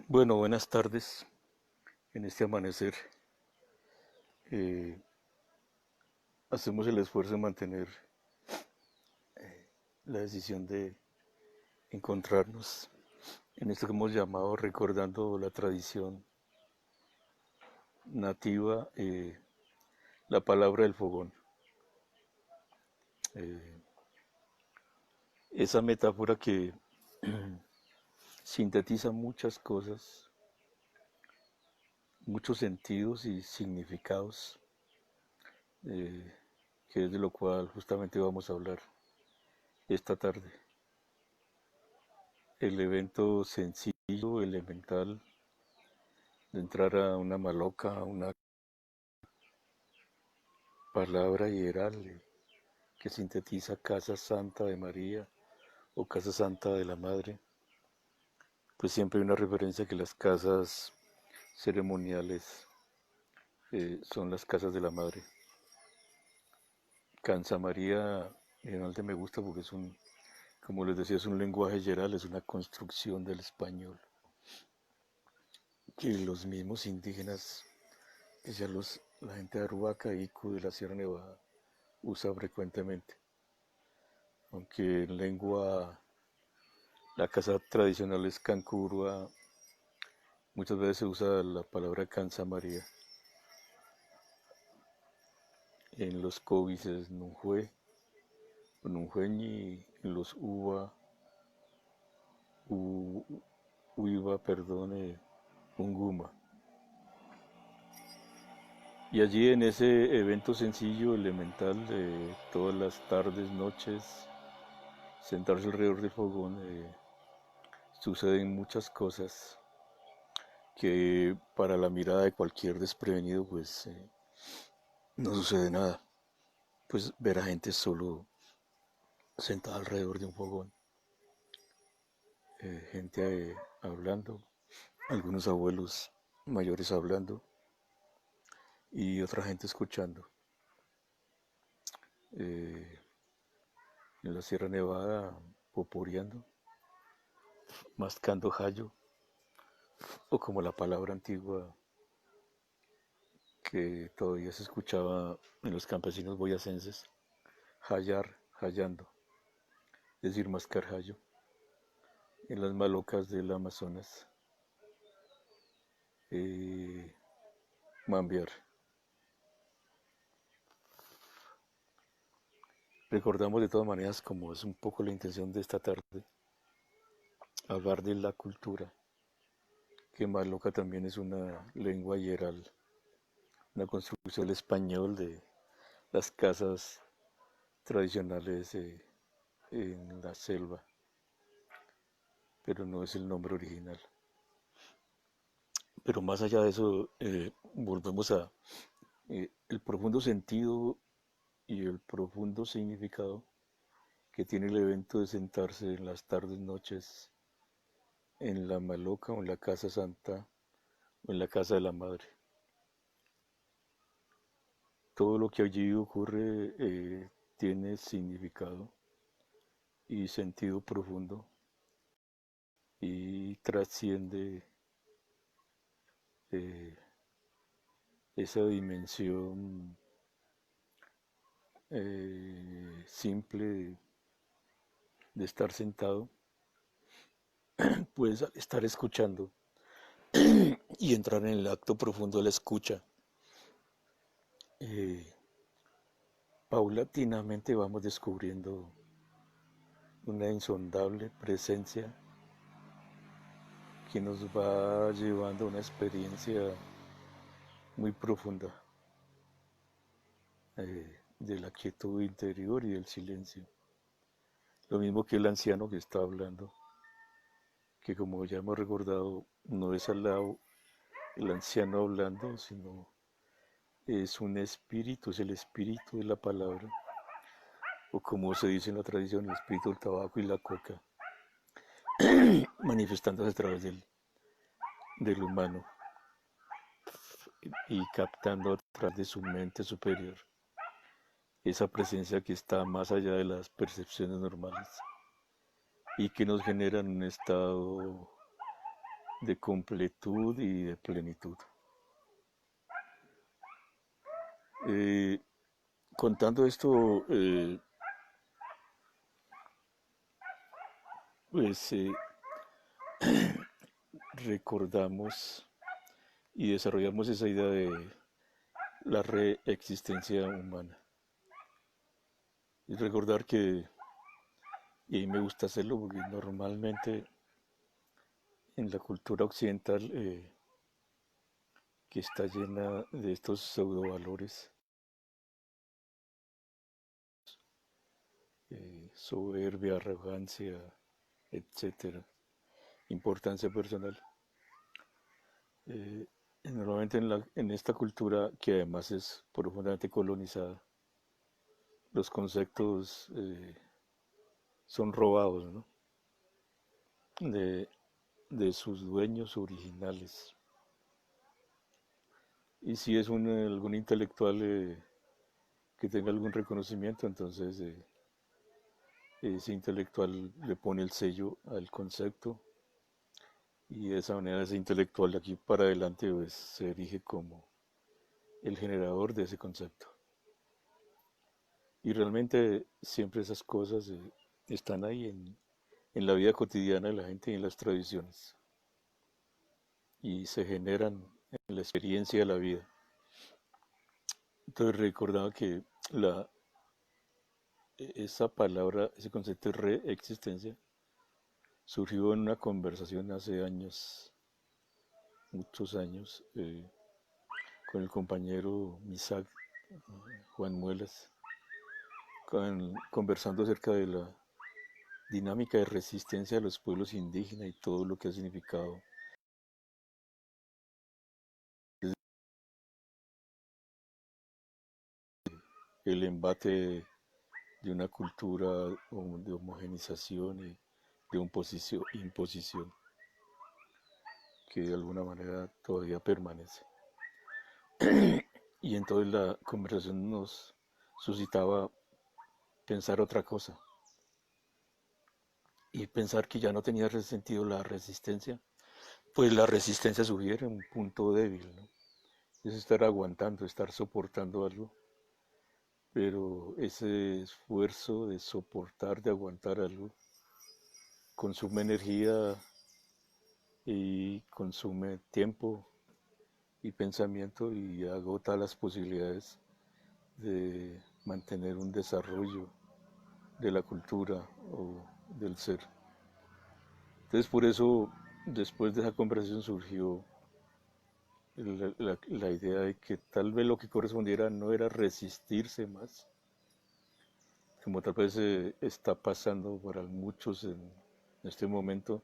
Bueno, buenas tardes. En este amanecer eh, hacemos el esfuerzo de mantener la decisión de encontrarnos en esto que hemos llamado recordando la tradición nativa, la palabra del fogón. Eh, Esa metáfora que sintetiza muchas cosas, muchos sentidos y significados, eh, que es de lo cual justamente vamos a hablar esta tarde. El evento sencillo, elemental, de entrar a una maloca, a una palabra hieral que sintetiza Casa Santa de María o Casa Santa de la Madre, pues siempre hay una referencia que las casas ceremoniales son las casas de la Madre. Cansa María generalmente me gusta porque es un, como les decía, es un lenguaje hieral, es una construcción del español que los mismos indígenas, ya la gente de Aruaca, Icu de la Sierra Nevada, usa frecuentemente. Aunque en lengua, la casa tradicional es Cancurua, muchas veces se usa la palabra Cansa María. En los Cobis es Nunjue, Nunjueñi, en los Uva, Uiva, perdón, Unguma. Y allí en ese evento sencillo, elemental, de todas las tardes, noches, sentarse alrededor del fogón, suceden muchas cosas que para la mirada de cualquier desprevenido, pues no sucede nada. Pues ver a gente solo sentada alrededor de un fogón, gente hablando, algunos abuelos mayores hablando y otra gente escuchando. Eh, en la Sierra Nevada, poporeando, mascando jayo, o como la palabra antigua que todavía se escuchaba en los campesinos boyacenses, jayar, jayando, es decir, mascar jayo, en las malocas del Amazonas, eh, mambiar. Recordamos de todas maneras, como es un poco la intención de esta tarde, hablar de la cultura, que Maloca también es una lengua hieral, una construcción del español de las casas tradicionales en la selva, pero no es el nombre original. Pero más allá de eso, volvemos a el profundo sentido y el profundo significado que tiene el evento de sentarse en las tardes, noches, en la Maloca o en la Casa Santa o en la Casa de la Madre. Todo lo que allí ocurre tiene significado y sentido profundo y trasciende eh, esa dimensión simple de estar sentado, pues estar escuchando y entrar en el acto profundo de la escucha. Eh, Paulatinamente vamos descubriendo una insondable presencia que nos va llevando a una experiencia muy profunda de la quietud interior y del silencio. Lo mismo que el anciano que está hablando, que como ya hemos recordado, no es al lado el anciano hablando, sino es un espíritu, es el espíritu de la palabra, o como se dice en la tradición, el espíritu del tabaco y la coca, manifestándose a través del humano y captando a través de su mente superior esa presencia que está más allá de las percepciones normales y que nos genera un estado de completud y de plenitud. Eh, Contando esto, pues recordamos y desarrollamos esa idea de la reexistencia humana. Y recordar que, y ahí me gusta hacerlo porque normalmente en la cultura occidental, que está llena de estos pseudovalores, soberbia, arrogancia, etcétera, importancia personal. Eh, Normalmente en esta cultura, que además es profundamente colonizada, los conceptos son robados, ¿no? de, de sus dueños originales. Y si es algún intelectual que tenga algún reconocimiento, entonces ese intelectual le pone el sello al concepto y de esa manera ese intelectual de aquí para adelante pues, se erige como el generador de ese concepto. Y realmente siempre esas cosas están ahí en la vida cotidiana de la gente y en las tradiciones y se generan en la experiencia de la vida. Entonces recordaba que la, esa palabra, ese concepto de reexistencia, surgió en una conversación hace años, muchos años, con el compañero Misak, Juan Muelas, conversando acerca de la dinámica de resistencia de los pueblos indígenas y todo lo que ha significado el embate de una cultura de homogenización y de imposición que de alguna manera todavía permanece. Y entonces la conversación nos suscitaba pensar otra cosa y pensar que ya no tenía sentido la resistencia, pues la resistencia sugiere un punto débil, ¿no? Es estar aguantando, estar soportando algo, pero ese esfuerzo de soportar, de aguantar algo, consume energía y consume tiempo y pensamiento y agota las posibilidades de mantener un desarrollo de la cultura o del ser. Entonces por eso después de esa conversación surgió la idea de que tal vez lo que correspondiera no era resistirse más, como tal vez está pasando para muchos en este momento,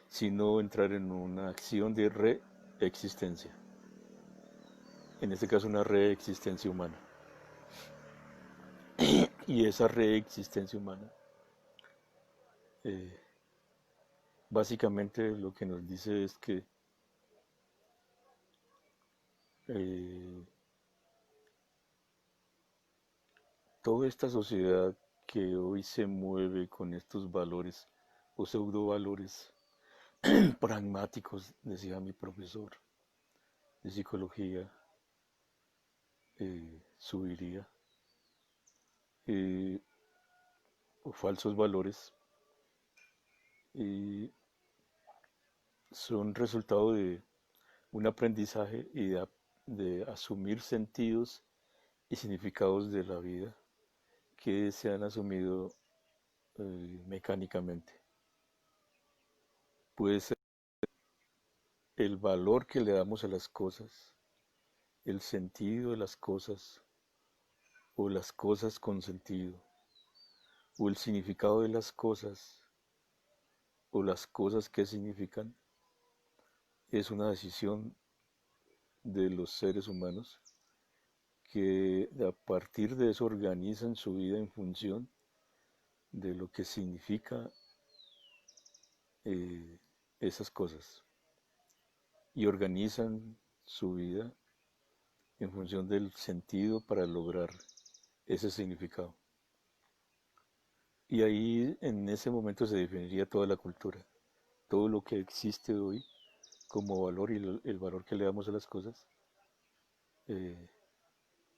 sino entrar en una acción de reexistencia, en este caso una reexistencia humana. Y esa reexistencia humana eh, básicamente lo que nos dice es que eh, toda esta sociedad que hoy se mueve con estos valores o pseudo valores pragmáticos, decía mi profesor de psicología, subiría, eh, o falsos valores, y son resultado de un aprendizaje y de asumir sentidos y significados de la vida que se han asumido mecánicamente. Puede ser el valor que le damos a las cosas, el sentido de las cosas o las cosas con sentido, o el significado de las cosas o las cosas que significan, es una decisión de los seres humanos que a partir de eso organizan su vida en función de lo que significa eh, esas cosas y organizan su vida en función del sentido para lograr ese significado. Y ahí en ese momento se definiría toda la cultura, todo lo que existe hoy como valor y el valor que le damos a las cosas eh,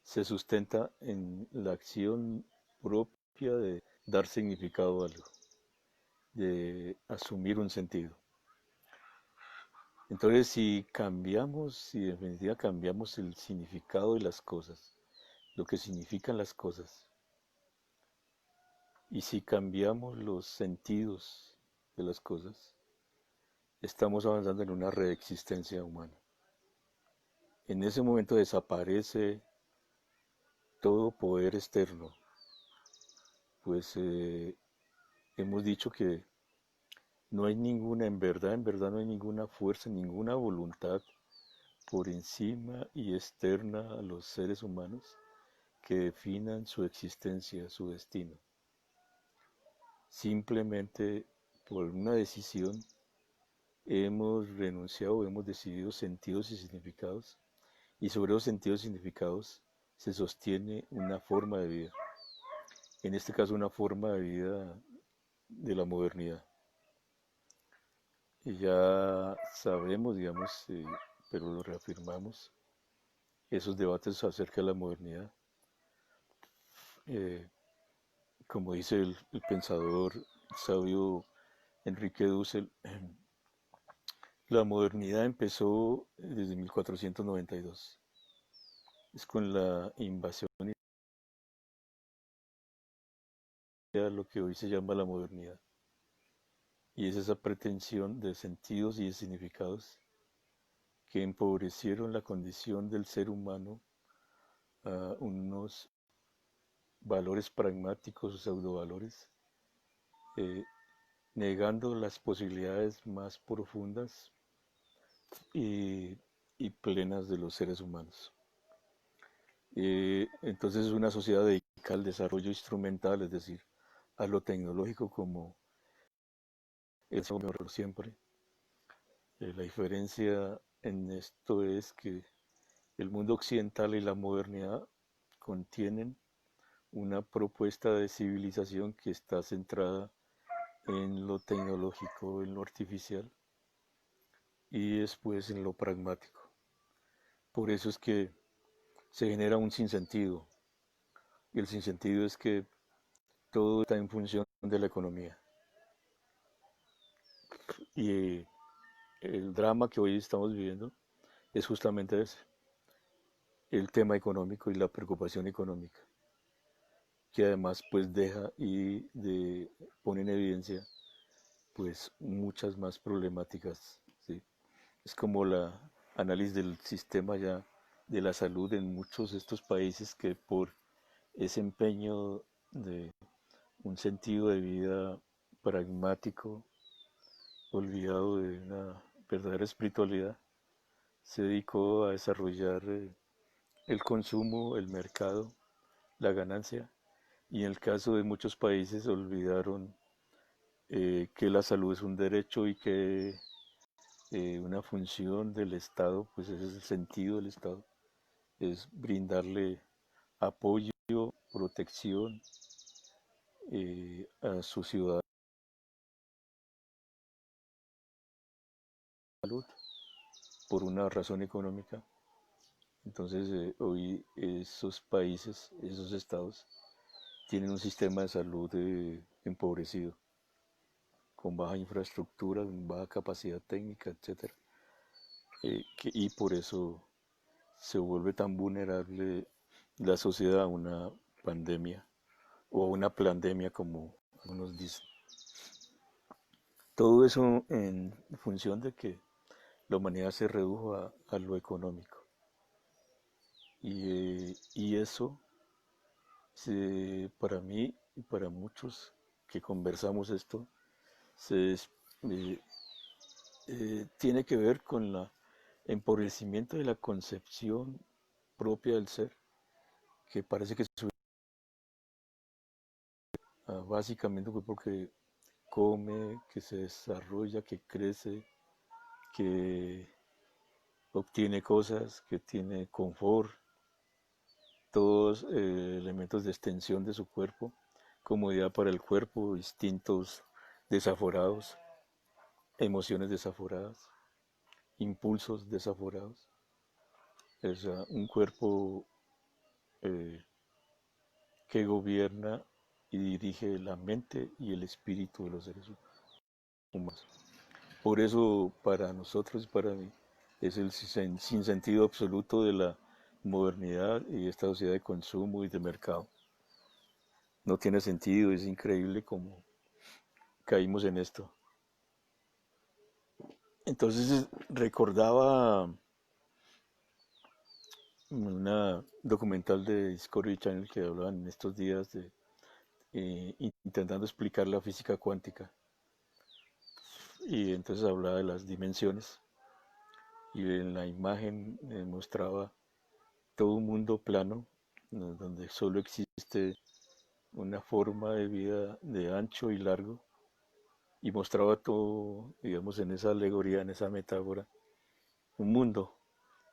se sustenta en la acción propia de dar significado a algo, de asumir un sentido. Entonces, si cambiamos, si en definitiva cambiamos el significado de las cosas, lo que significan las cosas, y si cambiamos los sentidos de las cosas, estamos avanzando en una reexistencia humana. En ese momento desaparece todo poder externo, pues hemos dicho que no hay ninguna, en verdad no hay ninguna fuerza, ninguna voluntad por encima y externa a los seres humanos que definan su existencia, su destino. Simplemente por una decisión hemos renunciado, hemos decidido sentidos y significados, y sobre los sentidos y significados se sostiene una forma de vida. En este caso, una forma de vida de la modernidad. Y ya sabemos, digamos, pero lo reafirmamos, esos debates acerca de la modernidad, eh, como dice el pensador sabio Enrique Dussel, la modernidad empezó desde 1492. Es con la invasión de lo que hoy se llama la modernidad. Y es esa pretensión de sentidos y de significados que empobrecieron la condición del ser humano a unos valores pragmáticos o pseudovalores, eh, negando las posibilidades más profundas y, y plenas de los seres humanos. Entonces es una sociedad dedicada al desarrollo instrumental, es decir, a lo tecnológico como es siempre. La diferencia en esto es que el mundo occidental y la modernidad contienen una propuesta de civilización que está centrada en lo tecnológico, en lo artificial y después en lo pragmático. Por eso es que se genera un sinsentido. Y el sinsentido es que todo está en función de la economía. Y el drama que hoy estamos viviendo es justamente ese, el tema económico y la preocupación económica, que además pues deja pone en evidencia pues muchas más problemáticas, ¿sí? Es como la análisis del sistema ya de la salud en muchos de estos países que por ese empeño de un sentido de vida pragmático, olvidado de una verdadera espiritualidad, se dedicó a desarrollar el consumo, el mercado, la ganancia, y en el caso de muchos países olvidaron que la salud es un derecho y que una función del Estado, pues ese es el sentido del Estado, es brindarle apoyo, protección a su ciudad salud por una razón económica. Entonces hoy esos países, esos estados, tienen un sistema de salud empobrecido, con baja infraestructura, baja capacidad técnica, etcétera, y por eso se vuelve tan vulnerable la sociedad a una pandemia o a una plandemia, como algunos dicen. Todo eso en función de que la humanidad se redujo a lo económico. Y eso, para mí y para muchos que conversamos esto, se, eh, tiene que ver con el empobrecimiento de la concepción propia del ser, que parece que básicamente fue porque come, que se desarrolla, que crece, que obtiene cosas, que tiene confort, todos elementos de extensión de su cuerpo, comodidad para el cuerpo, instintos desaforados, emociones desaforadas. impulsos desaforados. Es un cuerpo eh, que gobierna y dirige la mente y el espíritu de los seres humanos. Por eso, para nosotros y para mí, es el sinsentido absoluto de la modernidad y esta sociedad de consumo y de mercado. No tiene sentido, es increíble cómo caímos en esto. Entonces recordaba una documental de Discovery Channel que hablaban en estos días de intentando explicar la física cuántica. Y entonces hablaba de las dimensiones y en la imagen mostraba todo un mundo plano donde solo existe una forma de vida de ancho y largo y mostraba todo, digamos, en esa alegoría, en esa metáfora, un mundo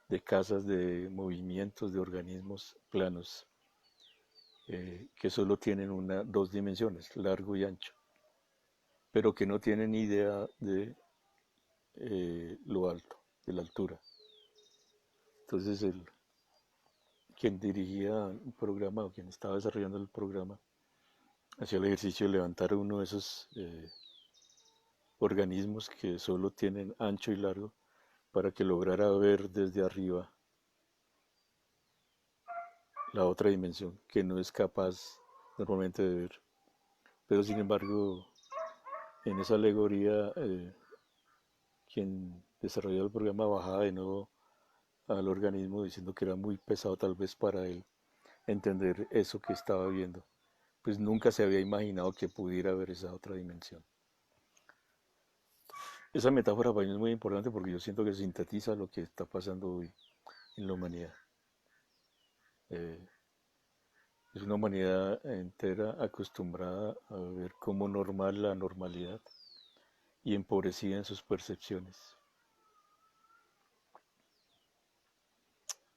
de casas, de movimientos, de organismos planos que solo tienen dos dimensiones, largo y ancho, pero que no tienen idea de lo alto, de la altura. Entonces quien dirigía el programa o quien estaba desarrollando el programa hacía el ejercicio de levantar uno de esos organismos que solo tienen ancho y largo para que lograra ver desde arriba la otra dimensión que no es capaz normalmente de ver. Pero sin embargo, en esa alegoría, quien desarrolló el programa bajaba de nuevo al organismo diciendo que era muy pesado tal vez para él entender eso que estaba viendo. Pues nunca se había imaginado que pudiera haber esa otra dimensión. Esa metáfora para mí es muy importante porque yo siento que sintetiza lo que está pasando hoy en la humanidad. Eh, es una humanidad entera acostumbrada a ver como normal la normalidad y empobrecida en sus percepciones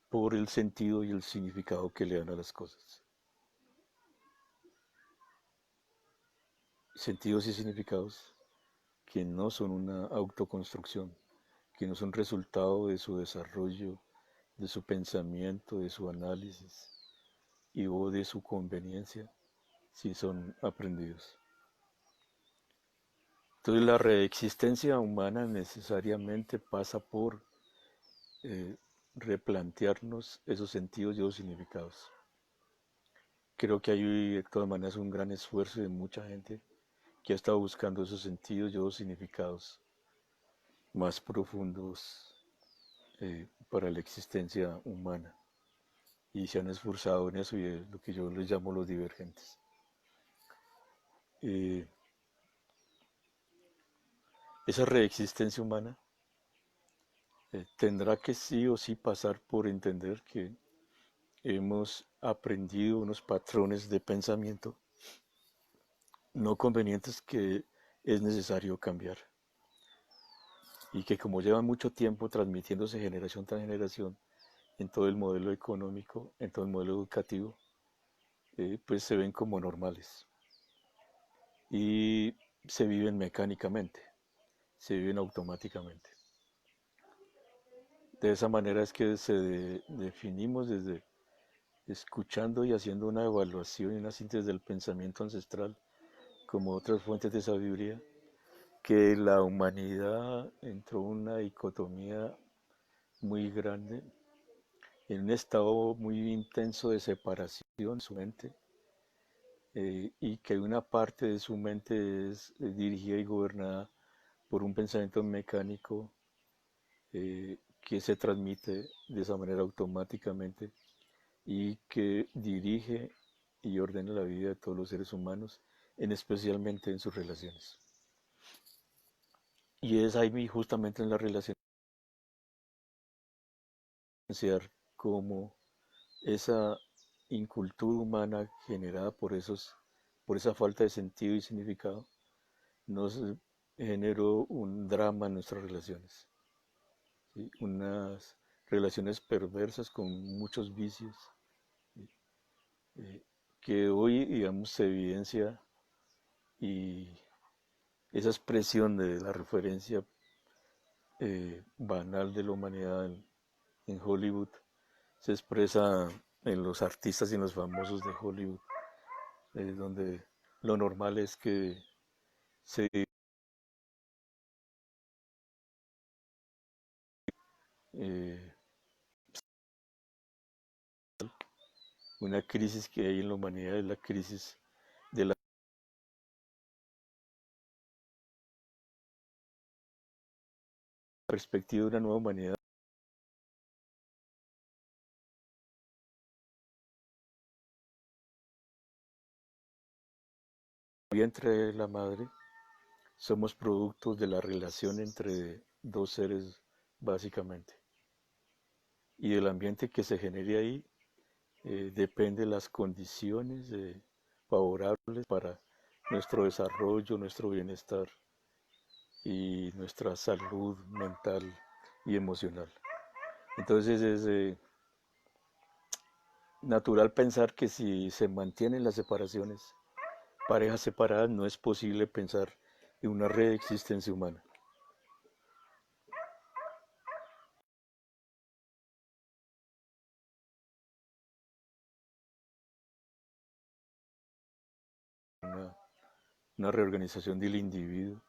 por el sentido y el significado que le dan a las cosas. Sentidos y significados que no son una autoconstrucción, que no son resultado de su desarrollo, de su pensamiento, de su análisis y o de su conveniencia, si son aprendidos. Entonces la reexistencia humana necesariamente pasa por eh, replantearnos esos sentidos y esos significados. Creo que hay de todas maneras un gran esfuerzo de mucha gente que ha estado buscando esos sentidos y esos significados más profundos para la existencia humana y se han esforzado en eso y es lo que yo les llamo los divergentes. Eh, esa reexistencia humana tendrá que sí o sí pasar por entender que hemos aprendido unos patrones de pensamiento no convenientes que es necesario cambiar y que como llevan mucho tiempo transmitiéndose generación tras generación en todo el modelo económico, en todo el modelo educativo, pues se ven como normales y se viven mecánicamente, se viven automáticamente. De esa manera es que definimos desde escuchando y haciendo una evaluación y una síntesis del pensamiento ancestral como otras fuentes de sabiduría, que la humanidad entró en una dicotomía muy grande, en un estado muy intenso de separación en su mente, y que una parte de su mente es dirigida y gobernada por un pensamiento mecánico que se transmite de esa manera automáticamente y que dirige y ordena la vida de todos los seres humanos, especialmente en sus relaciones. Y es ahí justamente en la relación como esa incultura humana generada por esa falta de sentido y significado nos generó un drama en nuestras relaciones, ¿sí? Unas relaciones perversas con muchos vicios, ¿sí? eh, que hoy, digamos, se evidencia y esa expresión de la referencia banal de la humanidad en Hollywood se expresa en los artistas y en los famosos de Hollywood, donde lo normal es que se eh, una crisis que hay en la humanidad es la crisis de la perspectiva de una nueva humanidad entre la madre. Somos productos de la relación entre dos seres básicamente. Y del ambiente que se genere ahí depende de las condiciones favorables para nuestro desarrollo, nuestro bienestar y nuestra salud mental y emocional. Entonces es natural pensar que si se mantienen las separaciones, parejas separadas, no es posible pensar en una red de existencia humana. Una, una reorganización del individuo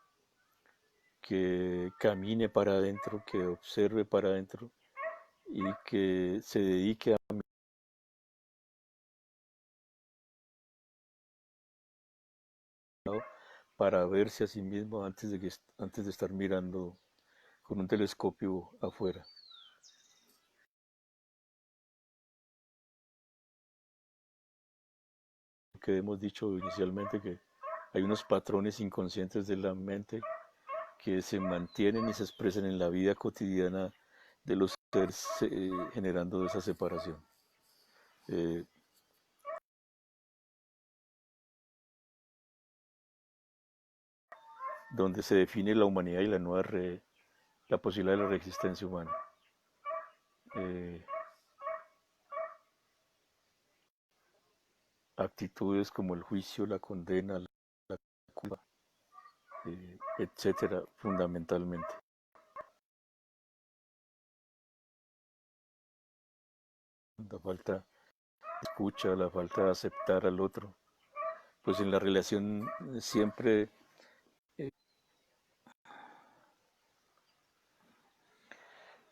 que camine para adentro, que observe para adentro y que se dedique a para verse a sí mismo antes de estar mirando con un telescopio afuera. Que hemos dicho inicialmente que hay unos patrones inconscientes de la mente que se mantienen y se expresan en la vida cotidiana de los seres generando esa separación. Eh, donde se define la humanidad y la posibilidad de la resistencia humana. Eh, Actitudes como el juicio, la condena, la culpa, etcétera, fundamentalmente. La falta de escucha, la falta de aceptar al otro, pues en la relación siempre, eh,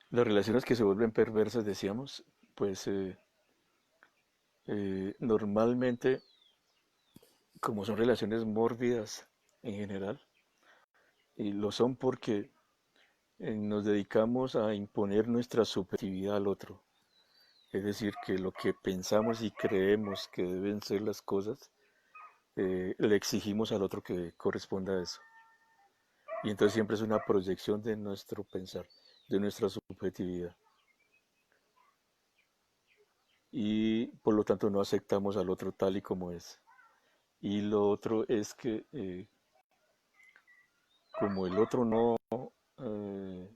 las relaciones que se vuelven perversas, decíamos, pues normalmente, como son relaciones mórbidas en general, y lo son porque nos dedicamos a imponer nuestra subjetividad al otro. Es decir, que lo que pensamos y creemos que deben ser las cosas, le exigimos al otro que corresponda a eso. Y entonces siempre es una proyección de nuestro pensar, de nuestra subjetividad. Y por lo tanto no aceptamos al otro tal y como es. Y lo otro es que como el otro eh,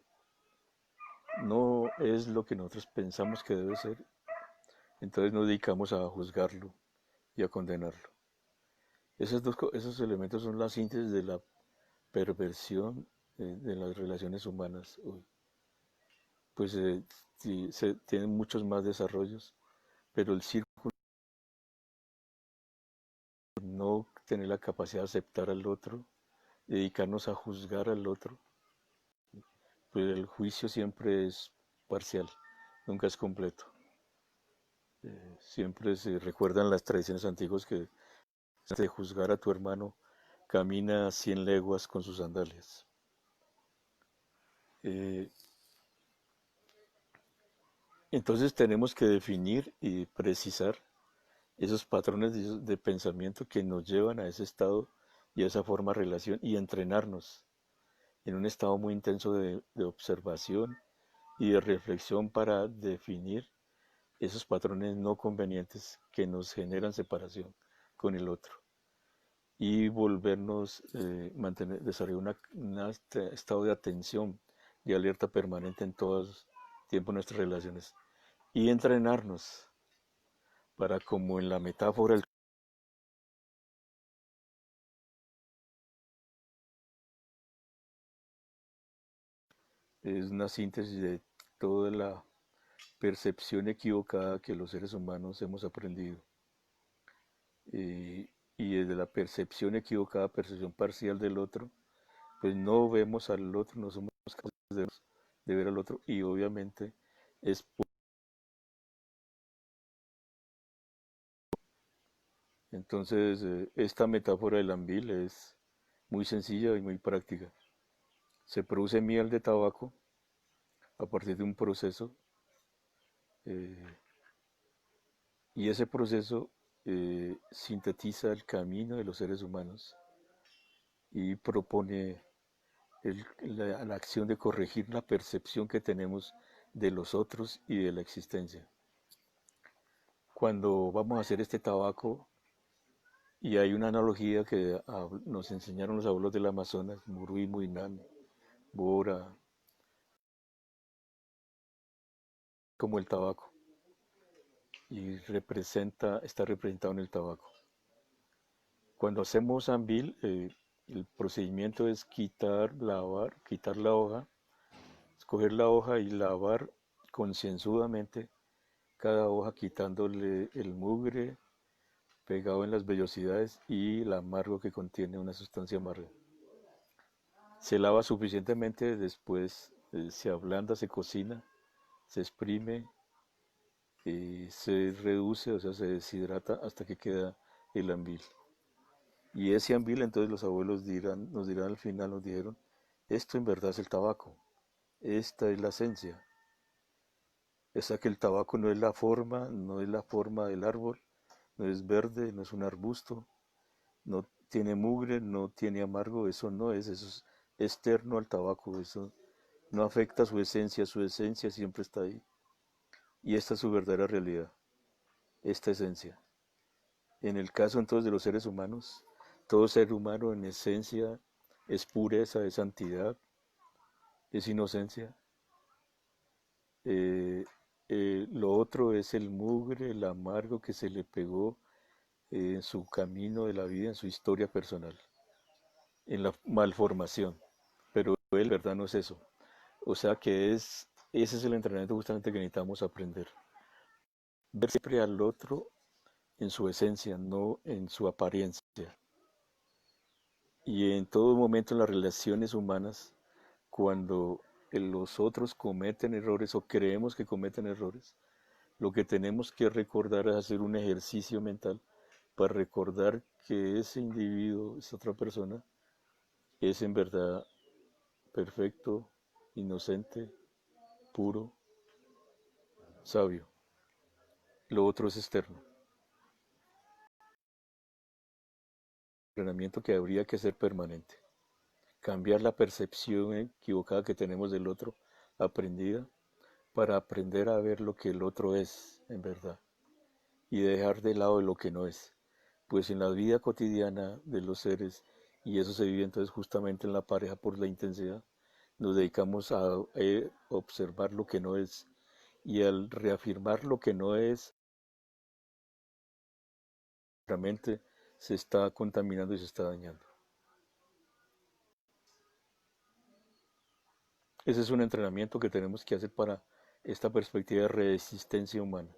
no es lo que nosotros pensamos que debe ser, entonces nos dedicamos a juzgarlo y a condenarlo. Esos elementos son la síntesis de la perversión de las relaciones humanas hoy. Pues sí, se tienen muchos más desarrollos, pero el círculo, no tener la capacidad de aceptar al otro, dedicarnos a juzgar al otro, pues el juicio siempre es parcial, nunca es completo. Siempre se recuerdan las tradiciones antiguas que antes de juzgar a tu hermano, camina 100 leguas con sus sandalias. Eh, entonces tenemos que definir y precisar esos patrones de pensamiento que nos llevan a ese estado y a esa forma de relación y entrenarnos en un estado muy intenso de observación y de reflexión para definir esos patrones no convenientes que nos generan separación con el otro y volvernos, desarrollar estado de atención, de alerta permanente en todo tiempo nuestras relaciones y entrenarnos para, como en la metáfora, es una síntesis de toda la percepción equivocada que los seres humanos hemos aprendido. Y desde la percepción equivocada, percepción parcial del otro, pues no vemos al otro, no somos capaces de ver al otro y obviamente es entonces esta metáfora del anvil es muy sencilla y muy práctica. Se produce miel de tabaco a partir de un proceso eh, y ese proceso sintetiza el camino de los seres humanos y propone la acción de corregir la percepción que tenemos de los otros y de la existencia. Cuando vamos a hacer este tabaco, y hay una analogía que nos enseñaron los abuelos del Amazonas, Murui, Muinami, Bora, como el tabaco, y está representado en el tabaco. Cuando hacemos anvil, el procedimiento es quitar, lavar, quitar la hoja, escoger la hoja y lavar concienzudamente cada hoja quitándole el mugre pegado en las vellosidades y el amargo que contiene una sustancia amarga. Se lava suficientemente, después se ablanda, se cocina, se exprime y se reduce, o sea, se deshidrata hasta que queda el anvil. Y ese anvil, entonces los abuelos nos dirán al final, nos dijeron, esto en verdad es el tabaco, esta es la esencia. Es que el tabaco no es la forma, no es la forma del árbol, no es verde, no es un arbusto, no tiene mugre, no tiene amargo, eso no es, eso es externo al tabaco, eso no afecta su esencia siempre está ahí. Y esta es su verdadera realidad, esta esencia. En el caso entonces de los seres humanos, todo ser humano en esencia es pureza, es santidad, es inocencia. Eh, lo otro es el mugre, el amargo que se le pegó en su camino de la vida, en su historia personal, en la malformación. Pero él, verdad, no es eso. O sea que ese es el entrenamiento justamente que necesitamos aprender. Ver siempre al otro en su esencia, no en su apariencia. Y en todo momento en las relaciones humanas, cuando los otros cometen errores o creemos que cometen errores, lo que tenemos que recordar es hacer un ejercicio mental para recordar que ese individuo, esa otra persona, es en verdad perfecto, inocente, puro, sabio. Lo otro es externo. Entrenamiento que habría que ser permanente. Cambiar la percepción equivocada que tenemos del otro, aprendida, para aprender a ver lo que el otro es en verdad y dejar de lado lo que no es. Pues en la vida cotidiana de los seres, y eso se vive entonces justamente en la pareja por la intensidad, nos dedicamos a observar lo que no es y al reafirmar lo que no es, realmente se está contaminando y se está dañando. Ese es un entrenamiento que tenemos que hacer para esta perspectiva de resistencia humana,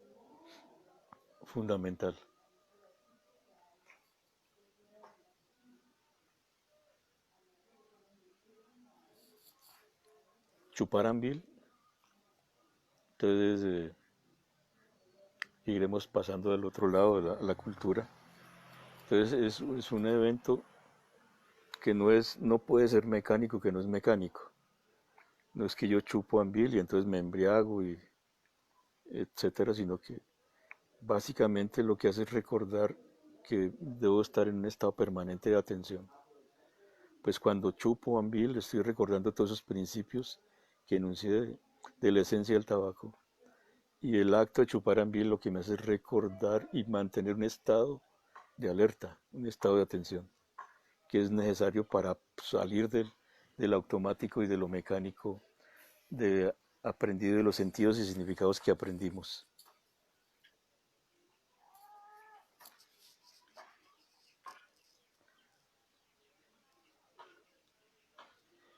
fundamental. Chupar anvil, entonces iremos pasando del otro lado de la cultura. Entonces es un evento que no puede ser mecánico, que no es mecánico. No es que yo chupo anvil y entonces me embriago y etcétera, sino que básicamente lo que hace es recordar que debo estar en un estado permanente de atención. Pues cuando chupo anvil estoy recordando todos esos principios que enuncié de la esencia del tabaco. Y el acto de chupar anvil lo que me hace es recordar y mantener un estado de alerta, un estado de atención, que es necesario para salir del automático y de lo mecánico, de aprendido de los sentidos y significados que aprendimos.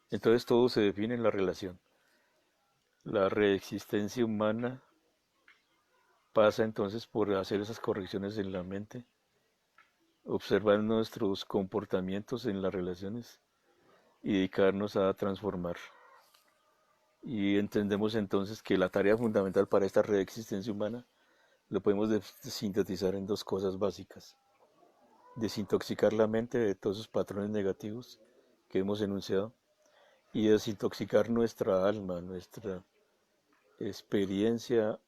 Entonces todo se define en la relación. La reexistencia humana pasa entonces por hacer esas correcciones en la mente, observar nuestros comportamientos en las relaciones y dedicarnos a transformar. Y entendemos entonces que la tarea fundamental para esta reexistencia humana lo podemos sintetizar en dos cosas básicas. Desintoxicar la mente de todos esos patrones negativos que hemos enunciado y desintoxicar nuestra alma, nuestra experiencia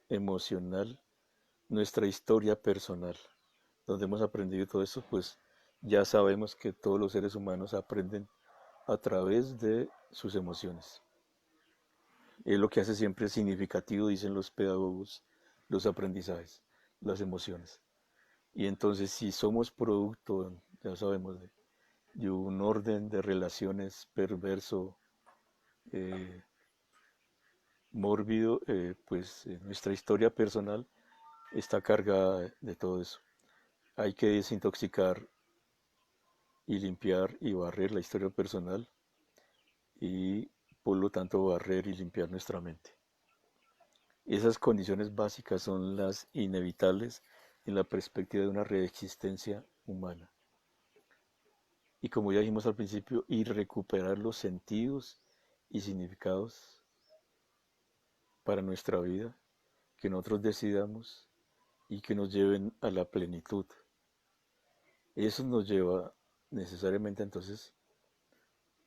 emocional, nuestra historia personal. Donde hemos aprendido todo esto, pues ya sabemos que todos los seres humanos aprenden a través de sus emociones. Es lo que hace siempre significativo, dicen los pedagogos, los aprendizajes, las emociones. Y entonces si somos producto, ya sabemos, de un orden de relaciones perverso, eh, mórbido, pues nuestra historia personal está cargada de todo eso. Hay que desintoxicar y limpiar y barrer la historia personal y por lo tanto barrer y limpiar nuestra mente. Esas condiciones básicas son las inevitables en la perspectiva de una reexistencia humana. Y como ya dijimos al principio, y recuperar los sentidos y significados para nuestra vida, que nosotros decidamos y que nos lleven a la plenitud. Eso nos lleva necesariamente entonces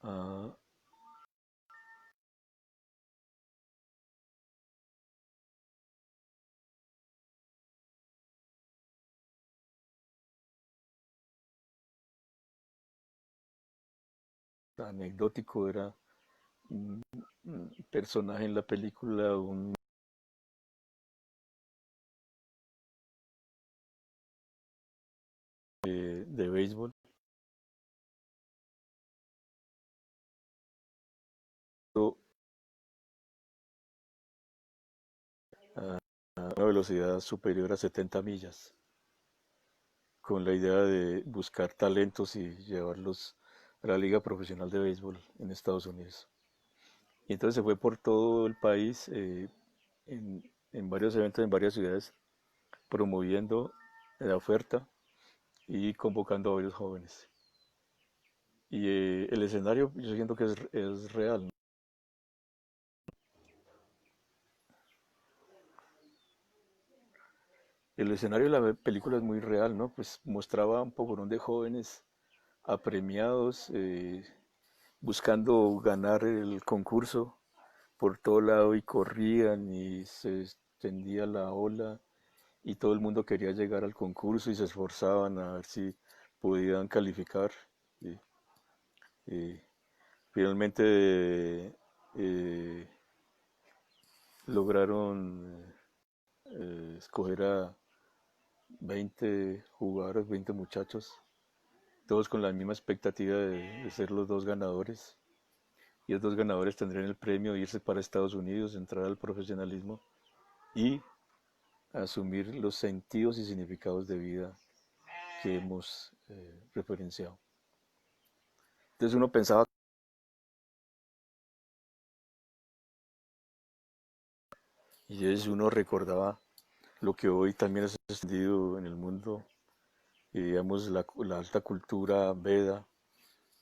a anecdótico, era un personaje en la película, un de béisbol, a una velocidad superior a 70 millas, con la idea de buscar talentos y llevarlos a la Liga Profesional de Béisbol en Estados Unidos. Y entonces se fue por todo el país, en varios eventos, en varias ciudades, promoviendo la oferta y convocando a varios jóvenes. Y el escenario, yo siento que es real, ¿no? El escenario de la película es muy real, ¿no? Pues mostraba un poco de jóvenes apremiados, buscando ganar el concurso por todo lado y corrían y se extendía la ola y todo el mundo quería llegar al concurso y se esforzaban a ver si podían calificar. Y, y finalmente eh, lograron escoger a 20 jugadores, 20 muchachos, todos con la misma expectativa de ser los dos ganadores. Y los dos ganadores tendrían el premio de irse para Estados Unidos, entrar al profesionalismo y asumir los sentidos y significados de vida que hemos referenciado. Entonces uno pensaba, y es uno recordaba lo que hoy también es extendido en el mundo, y digamos la alta cultura Veda,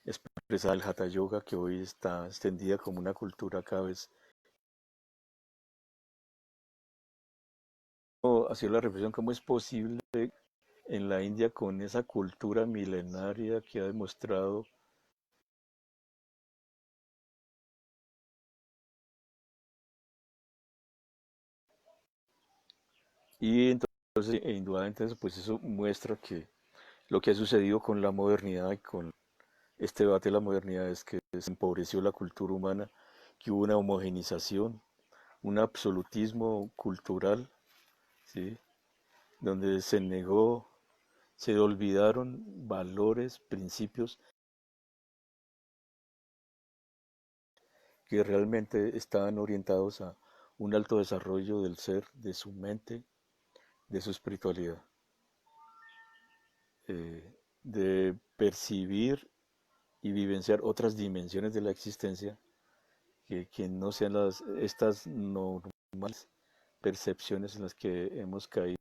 expresada el Hatha Yoga, que hoy está extendida como una cultura cada vez. Hacía la reflexión, ¿cómo es posible en la India con esa cultura milenaria que ha demostrado y entonces indudablemente eso, pues eso muestra que lo que ha sucedido con la modernidad y con este debate de la modernidad es que se empobreció la cultura humana, que hubo una homogenización, un absolutismo cultural, ¿sí? Donde se negó, se olvidaron valores, principios que realmente estaban orientados a un alto desarrollo del ser, de su mente, de su espiritualidad, de percibir y vivenciar otras dimensiones de la existencia que no sean estas normales percepciones en las que hemos caído.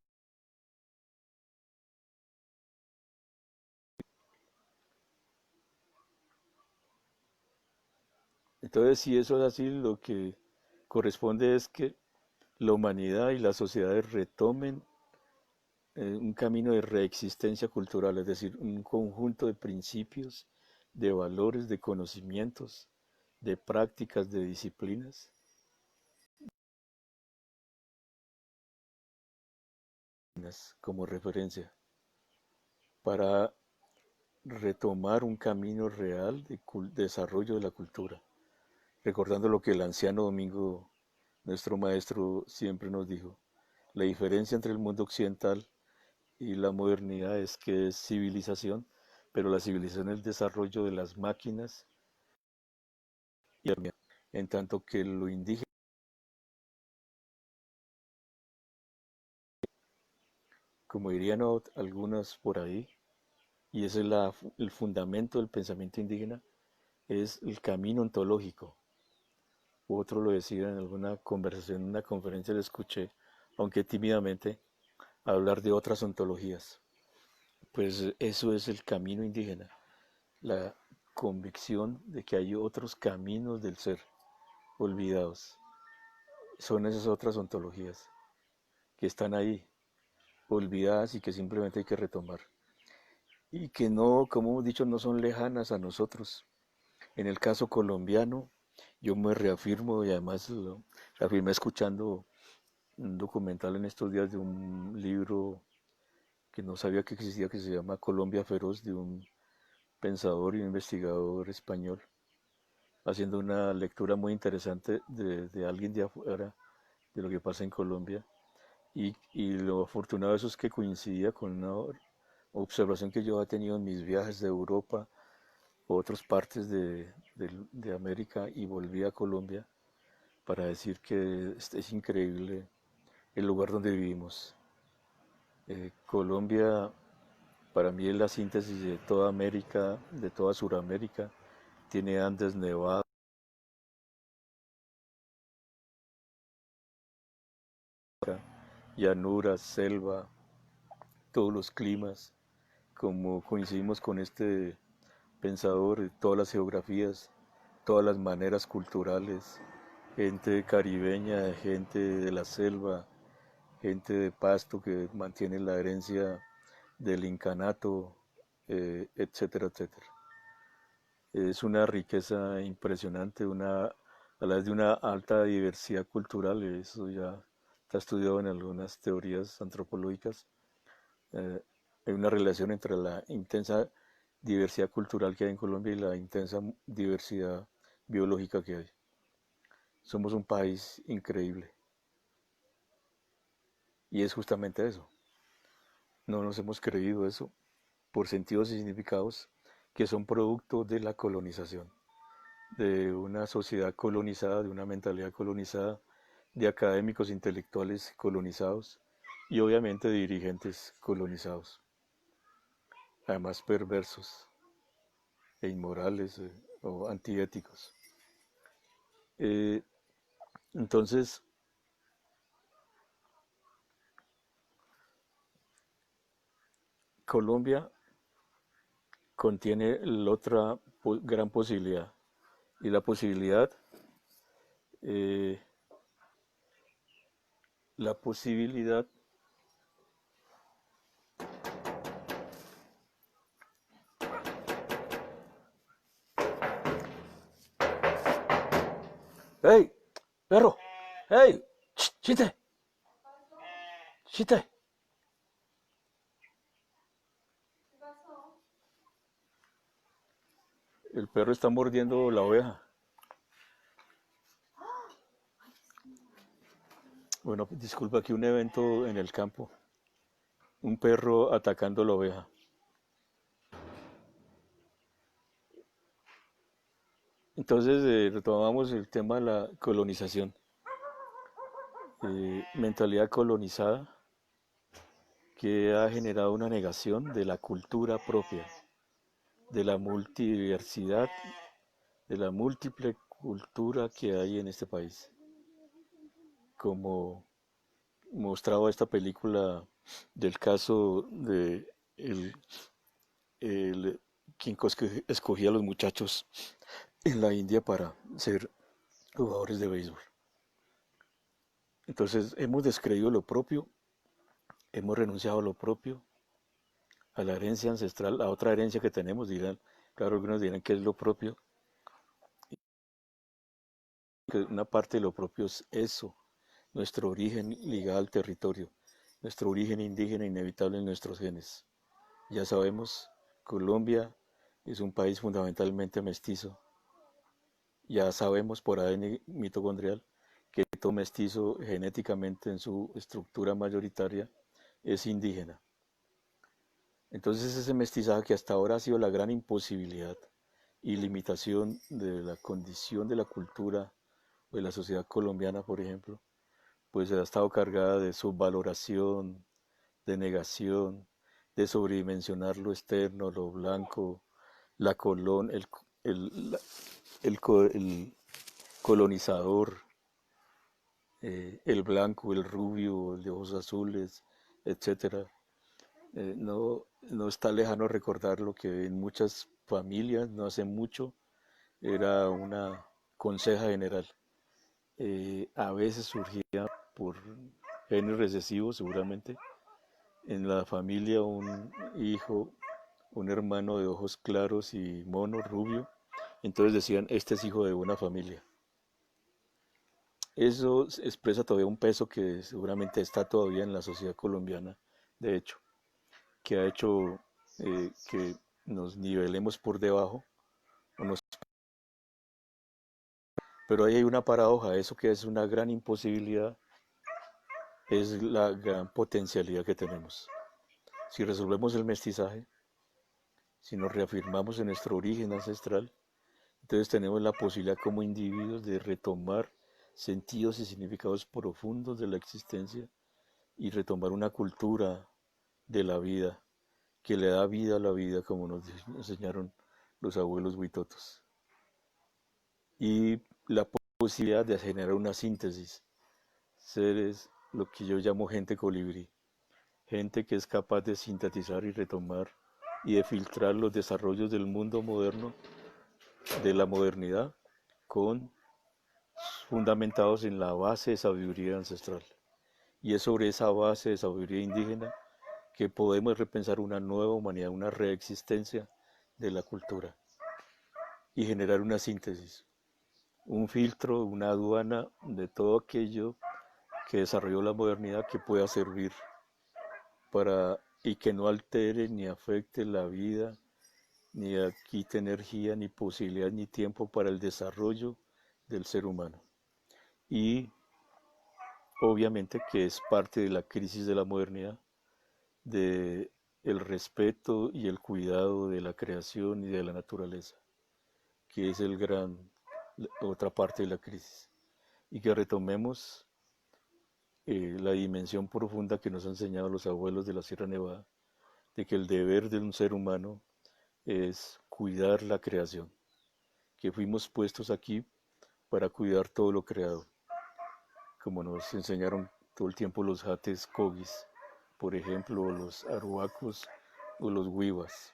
Entonces, si eso es así, lo que corresponde es que la humanidad y las sociedades retomen un camino de reexistencia cultural, es decir, un conjunto de principios, de valores, de conocimientos, de prácticas, de disciplinas, como referencia, para retomar un camino real de desarrollo de la cultura, recordando lo que el anciano Domingo, nuestro maestro, siempre nos dijo. La diferencia entre el mundo occidental y la modernidad es que es civilización, pero la civilización es el desarrollo de las máquinas y en tanto que lo indígena, como dirían algunas por ahí, y ese es el fundamento del pensamiento indígena, es el camino ontológico. Otro lo decía en alguna conversación, en una conferencia le escuché, aunque tímidamente, hablar de otras ontologías. Pues eso es el camino indígena, la convicción de que hay otros caminos del ser olvidados. Son esas otras ontologías que están ahí, olvidadas y que simplemente hay que retomar. Y que no, como hemos dicho, no son lejanas a nosotros. En el caso colombiano, yo me reafirmo y además lo reafirmé escuchando un documental en estos días de un libro que no sabía que existía, que se llama Colombia Feroz, de un pensador y un investigador español, haciendo una lectura muy interesante de alguien de afuera, de lo que pasa en Colombia. Y lo afortunado de eso es que coincidía con una observación que yo había tenido en mis viajes de Europa u otras partes de América y volví a Colombia para decir que es increíble el lugar donde vivimos. Colombia para mí es la síntesis de toda América, de toda Sudamérica. Tiene Andes nevados, llanuras, selva, todos los climas. Como coincidimos con este pensador, todas las geografías, todas las maneras culturales, gente caribeña, gente de la selva, gente de Pasto que mantiene la herencia del incanato, etcétera, etcétera. Es una riqueza impresionante, a la vez de una alta diversidad cultural, eso ya está estudiado en algunas teorías antropológicas. Eh, Hay una relación entre la intensa diversidad cultural que hay en Colombia y la intensa diversidad biológica que hay. Somos un país increíble y es justamente eso. No nos hemos creído eso por sentidos y significados que son producto de la colonización, de una sociedad colonizada, de una mentalidad colonizada, de académicos intelectuales colonizados y obviamente de dirigentes colonizados, además perversos e inmorales o antiéticos. Eh, entonces, Colombia contiene la otra gran posibilidad, y eh, la posibilidad, ¡hey, perro! ¡Hey! ¡Chite! ¡Chite! El perro está mordiendo la oveja. Bueno, disculpa, aquí un evento en el campo. Un perro atacando la oveja. Entonces, retomamos el tema de la colonización. Mentalidad colonizada que ha generado una negación de la cultura propia, de la multidiversidad, de la múltiple cultura que hay en este país. Como mostraba esta película del caso de el, el- quien escogía a los muchachos en la India para ser jugadores de béisbol. Entonces hemos descreído lo propio, hemos renunciado a lo propio, a la herencia ancestral, a otra herencia que tenemos, dirán, claro, algunos dirán que es lo propio, que una parte de lo propio es eso, nuestro origen ligado al territorio, nuestro origen indígena inevitable en nuestros genes. Ya sabemos, Colombia es un país fundamentalmente mestizo. Ya sabemos por ADN mitocondrial que todo mestizo genéticamente en su estructura mayoritaria es indígena. Entonces ese mestizaje que hasta ahora ha sido la gran imposibilidad y limitación de la condición de la cultura o de la sociedad colombiana, por ejemplo, pues ha estado cargada de subvaloración, de negación, de sobredimensionar lo externo, lo blanco, la colon, el, la- el colonizador, el blanco, el rubio, el de ojos azules, etcétera. No está lejano recordar lo que en muchas familias, no hace mucho, era una conseja general. A veces surgía por genes recesivos, seguramente, en la familia un hijo, un hermano de ojos claros y mono, rubio, entonces decían, este es hijo de una familia. Eso expresa todavía un peso que seguramente está todavía en la sociedad colombiana, de hecho, que ha hecho que nos nivelemos por debajo, pero ahí hay una paradoja, eso que es una gran imposibilidad es la gran potencialidad que tenemos. Si resolvemos el mestizaje, si nos reafirmamos en nuestro origen ancestral, entonces tenemos la posibilidad como individuos de retomar sentidos y significados profundos de la existencia y retomar una cultura de la vida que le da vida a la vida, como nos enseñaron los abuelos huitotos. Y la posibilidad de generar una síntesis, seres, lo que yo llamo gente colibrí, gente que es capaz de sintetizar y retomar y de filtrar los desarrollos del mundo moderno, de la modernidad, con fundamentados en la base de sabiduría ancestral. Y es sobre esa base de sabiduría indígena que podemos repensar una nueva humanidad, una reexistencia de la cultura y generar una síntesis, un filtro, una aduana de todo aquello que desarrolló la modernidad que pueda servir para y que no altere ni afecte la vida, ni quite energía, ni posibilidad, ni tiempo para el desarrollo del ser humano. Y obviamente que es parte de la crisis de la modernidad, de el respeto y el cuidado de la creación y de la naturaleza, que es otra parte de la crisis. Y que retomemos la dimensión profunda que nos han enseñado los abuelos de la Sierra Nevada, de que el deber de un ser humano es cuidar la creación, que fuimos puestos aquí para cuidar todo lo creado, como nos enseñaron todo el tiempo los jates cogis, por ejemplo, los arhuacos o los huivas.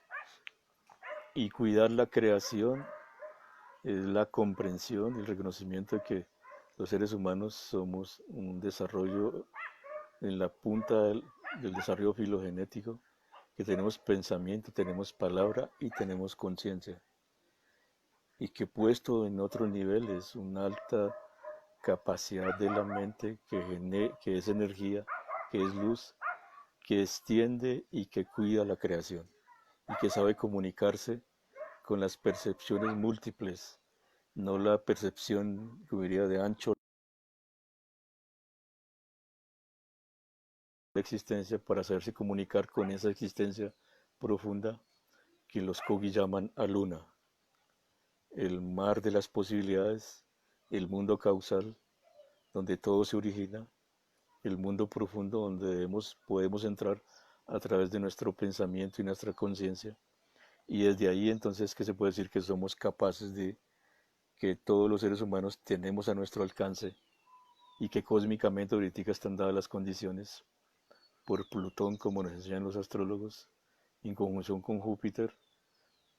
Y cuidar la creación es la comprensión y el reconocimiento de que los seres humanos somos un desarrollo en la punta del desarrollo filogenético, que tenemos pensamiento, tenemos palabra y tenemos conciencia. Y que puesto en otro nivel es una alta capacidad de la mente que es energía, que es luz, que extiende y que cuida la creación y que sabe comunicarse con las percepciones múltiples, no la percepción, como diría, de ancho de existencia para saberse comunicar con esa existencia profunda que los Kogi llaman Aluna, el mar de las posibilidades, el mundo causal, donde todo se origina, el mundo profundo donde podemos entrar a través de nuestro pensamiento y nuestra conciencia. Y desde ahí entonces que se puede decir que somos capaces de que todos los seres humanos tenemos a nuestro alcance y que cósmicamente ahorita están dadas las condiciones por Plutón, como nos enseñan los astrólogos, en conjunción con Júpiter,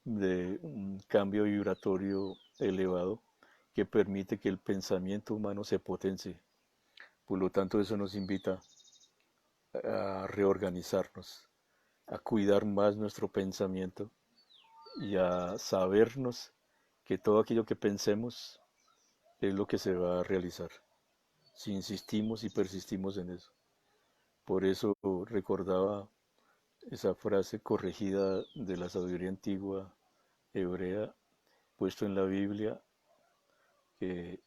de un cambio vibratorio elevado que permite que el pensamiento humano se potencie. Por lo tanto, eso nos invita a reorganizarnos, a cuidar más nuestro pensamiento y a sabernos que todo aquello que pensemos es lo que se va a realizar, si insistimos y persistimos en eso. Por eso recordaba esa frase corregida de la sabiduría antigua hebrea, puesto en la Biblia, que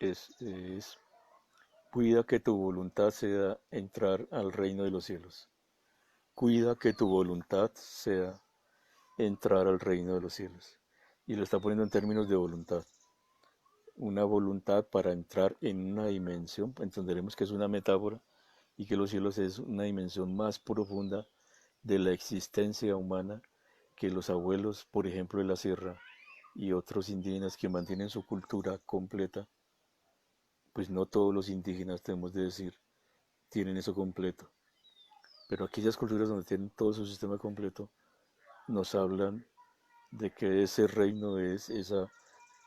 es cuida que tu voluntad sea entrar al reino de los cielos. Cuida que tu voluntad sea entrar al reino de los cielos. Y lo está poniendo en términos de voluntad. Una voluntad para entrar en una dimensión, entenderemos que es una metáfora y que los cielos es una dimensión más profunda de la existencia humana que los abuelos, por ejemplo, de la sierra y otros indígenas que mantienen su cultura completa, pues no todos los indígenas, tenemos de decir, tienen eso completo. Pero aquellas culturas donde tienen todo su sistema completo, nos hablan de que ese reino es ese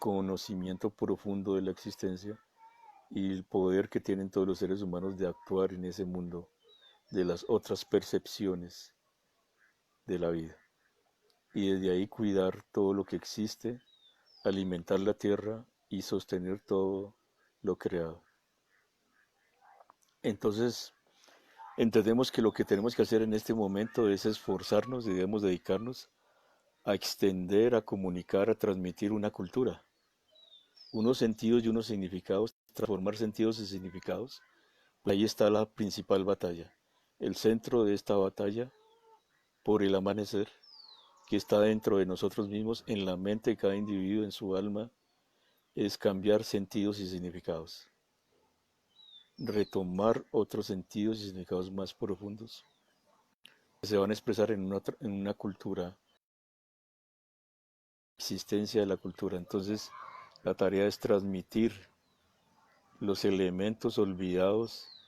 conocimiento profundo de la existencia y el poder que tienen todos los seres humanos de actuar en ese mundo de las otras percepciones de la vida. Y desde ahí cuidar todo lo que existe, alimentar la tierra y sostener todo lo creado. Entonces, entendemos que lo que tenemos que hacer en este momento es esforzarnos, debemos dedicarnos a extender, a comunicar, a transmitir una cultura, unos sentidos y unos significados, transformar sentidos en significados. Ahí está la principal batalla. El centro de esta batalla por el amanecer, que está dentro de nosotros mismos, en la mente de cada individuo, en su alma, es cambiar sentidos y significados, retomar otros sentidos y significados más profundos, que se van a expresar en una cultura, existencia de la cultura. Entonces, la tarea es transmitir los elementos olvidados